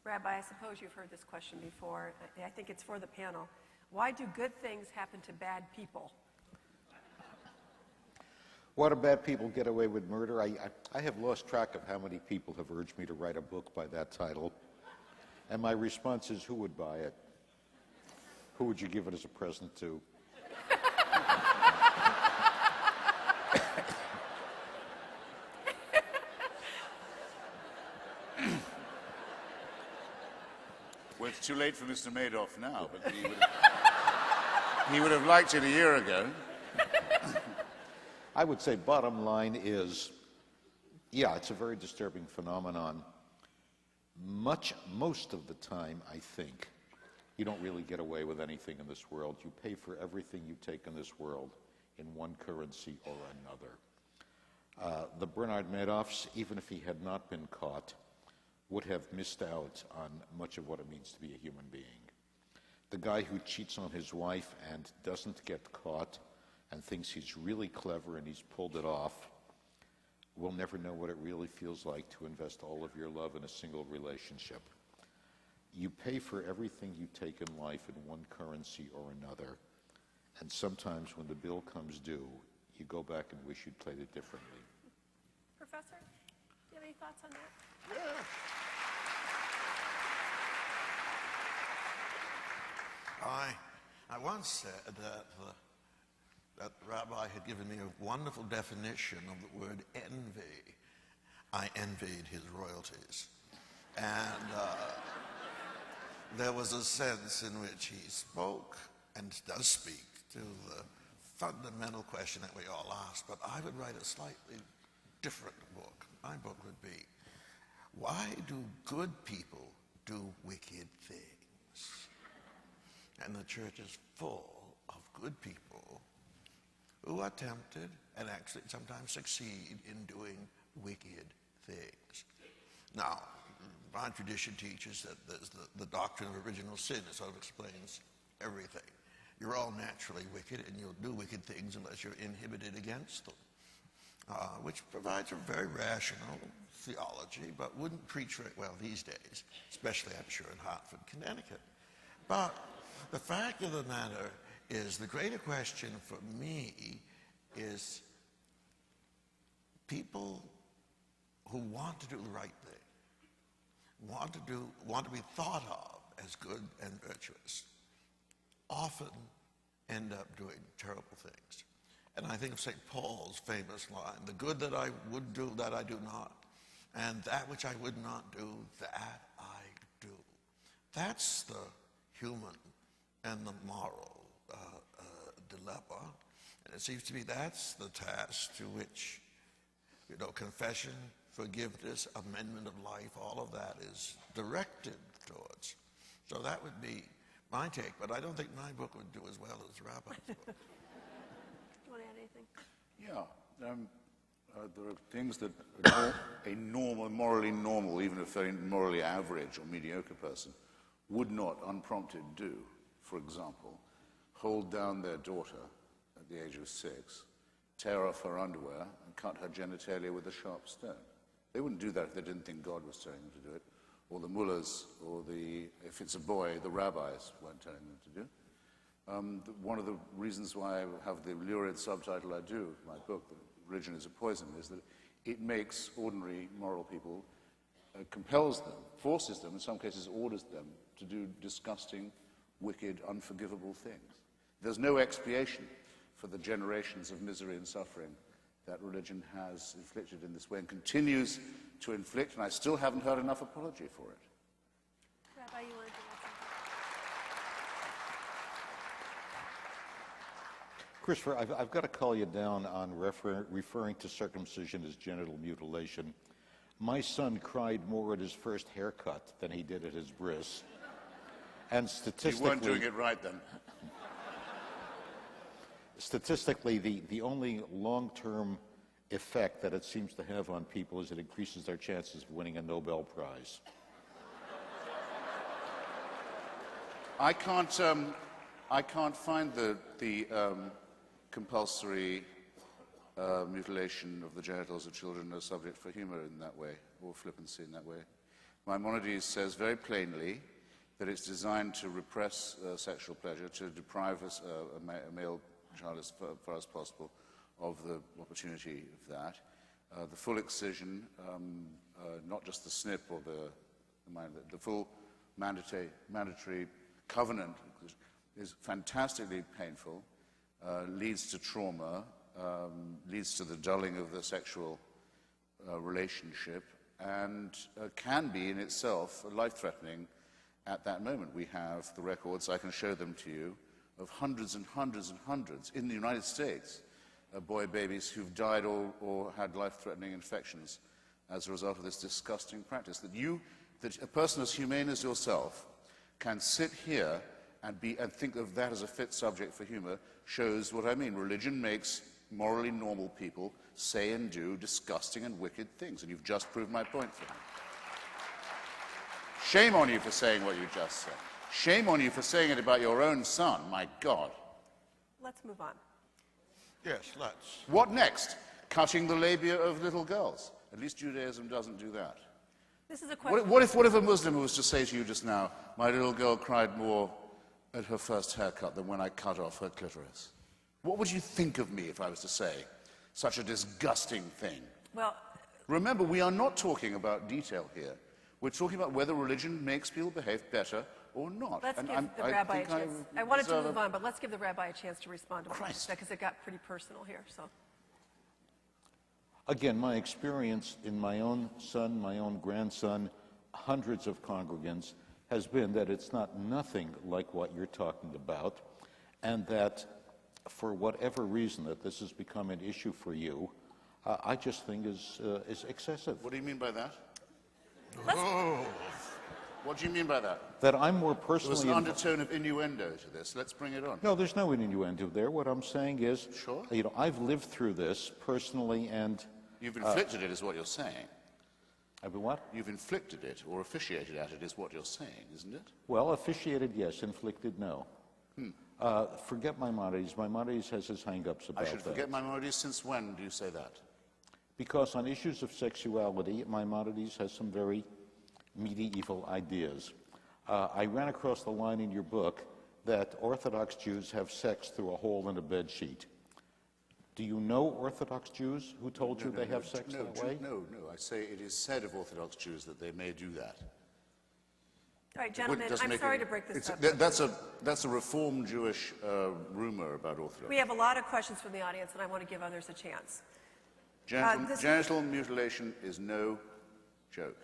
Rabbi, I suppose you've heard this question before. I think it's for the panel. Why do good things happen to bad people? Why do bad people get away with murder? I have lost track of how many people have urged me to write a book by that title. And my response is, who would buy it? Who would you give it as a present to? Well, it's too late for Mr. Madoff now, but he would have liked it a year ago. I would say bottom line is, yeah, it's a very disturbing phenomenon. Most of the time, I think, you don't really get away with anything in this world. You pay for everything you take in this world in one currency or another. The Bernard Madoffs, even if he had not been caught, would have missed out on much of what it means to be a human being. The guy who cheats on his wife and doesn't get caught and thinks he's really clever and he's pulled it off will never know what it really feels like to invest all of your love in a single relationship. You pay for everything you take in life in one currency or another, and sometimes when the bill comes due, you go back and wish you'd played it differently. Professor, do you have any thoughts on that? Yeah. I once said that that Rabbi had given me a wonderful definition of the word envy. I envied his royalties. And there was a sense in which he spoke, and does speak, to the fundamental question that we all ask. But I would write a slightly different book. My book would be, why do good people do wicked things? And the church is full of good people who are tempted and actually sometimes succeed in doing wicked things. Now, my tradition teaches that there's the doctrine of original sin. It sort of explains everything. You're all naturally wicked, and you'll do wicked things unless you're inhibited against them, which provides a very rational theology, but wouldn't preach very well these days, especially, I'm sure, in Hartford, Connecticut. But the fact of the matter is, the greater question for me is people who want to do the right thing, want to be thought of as good and virtuous, often end up doing terrible things. And I think of St. Paul's famous line, the good that I would do, that I do not, and that which I would not do, that I do. That's the human and the moral dilemma. And it seems to me that's the task to which, confession, forgiveness, amendment of life, all of that is directed towards. So that would be my take, but I don't think my book would do as well as Rabbi's book. Do you want to add anything? Yeah. There are things that a morally normal, even a very morally average or mediocre person would not, unprompted, do. For example, hold down their daughter at the age of 6, tear off her underwear, and cut her genitalia with a sharp stone. They wouldn't do that if they didn't think God was telling them to do it, or the mullahs, or if it's a boy, the rabbis weren't telling them to do it. One of the reasons why I have the lurid subtitle I do of my book, that Religion is a Poison, is that it makes ordinary moral people, compels them, forces them, in some cases orders them, to do disgusting, wicked, unforgivable things. There's no expiation for the generations of misery and suffering that religion has inflicted in this way and continues to inflict, and I still haven't heard enough apology for it. Rabbi, you want to do that? Christopher, I've got to call you down on referring to circumcision as genital mutilation. My son cried more at his first haircut than he did at his bris. And statistically... You weren't doing it right then. Statistically, the only long-term effect that it seems to have on people is it increases their chances of winning a Nobel Prize. I can't find the compulsory mutilation of the genitals of children a subject for humor in that way, or flippancy in that way. Maimonides says very plainly that it's designed to repress sexual pleasure, to deprive us, a male child as far as possible of the opportunity of that. The full excision, not just the snip or the full mandatory covenant is fantastically painful, leads to trauma, leads to the dulling of the sexual relationship, and can be in itself life-threatening at that moment. We have the records, I can show them to you, of hundreds and hundreds and hundreds in the United States, boy babies who've died or had life-threatening infections as a result of this disgusting practice. That a person as humane as yourself can sit here and think of that as a fit subject for humor shows what I mean. Religion makes morally normal people say and do disgusting and wicked things, and you've just proved my point for me. Shame on you for saying what you just said. Shame on you for saying it about your own son, my God. Let's move on. Yes, let's. What next? Cutting the labia of little girls. At least Judaism doesn't do that. This is a question. What if a Muslim was to say to you just now, my little girl cried more at her first haircut than when I cut off her clitoris? What would you think of me if I was to say such a disgusting thing? Well, remember, we are not talking about detail here. We're talking about whether religion makes people behave better or not. let's And give the rabbi a chance. I wanted to move on, but let's give the rabbi a chance to respond to what you said, because it got pretty personal here. So, Again, my experience in my own son, my own grandson, hundreds of congregants, has been that it's not nothing like what you're talking about, and that for whatever reason that this has become an issue for you, I just think is excessive. What do you mean by that? Oh, What do you mean by that? That I'm more There's personally... an undertone of innuendo to this. Let's bring it on. No, there's no innuendo there. What I'm saying is, Sure. you know, I've lived through this personally, and... You've inflicted it, is what you're saying. I've been what? You've inflicted it, or officiated at it, is what you're saying, isn't it? Well, officiated, yes. Inflicted, no. Forget Maimonides. Maimonides has his hang-ups about I should that. forget Maimonides. Since when do you say that? Because on issues of sexuality, Maimonides has some very medieval ideas. I ran across the line in your book that Orthodox Jews have sex through a hole in a bed sheet. Do you know Orthodox Jews who told you they have sex that way? No. I say it is said of Orthodox Jews that they may do that. all right, gentlemen, I'm sorry to break this up. That's a Reformed Jewish rumor about Orthodox. We have a lot of questions from the audience, and I want to give others a chance. Genital mutilation is no joke.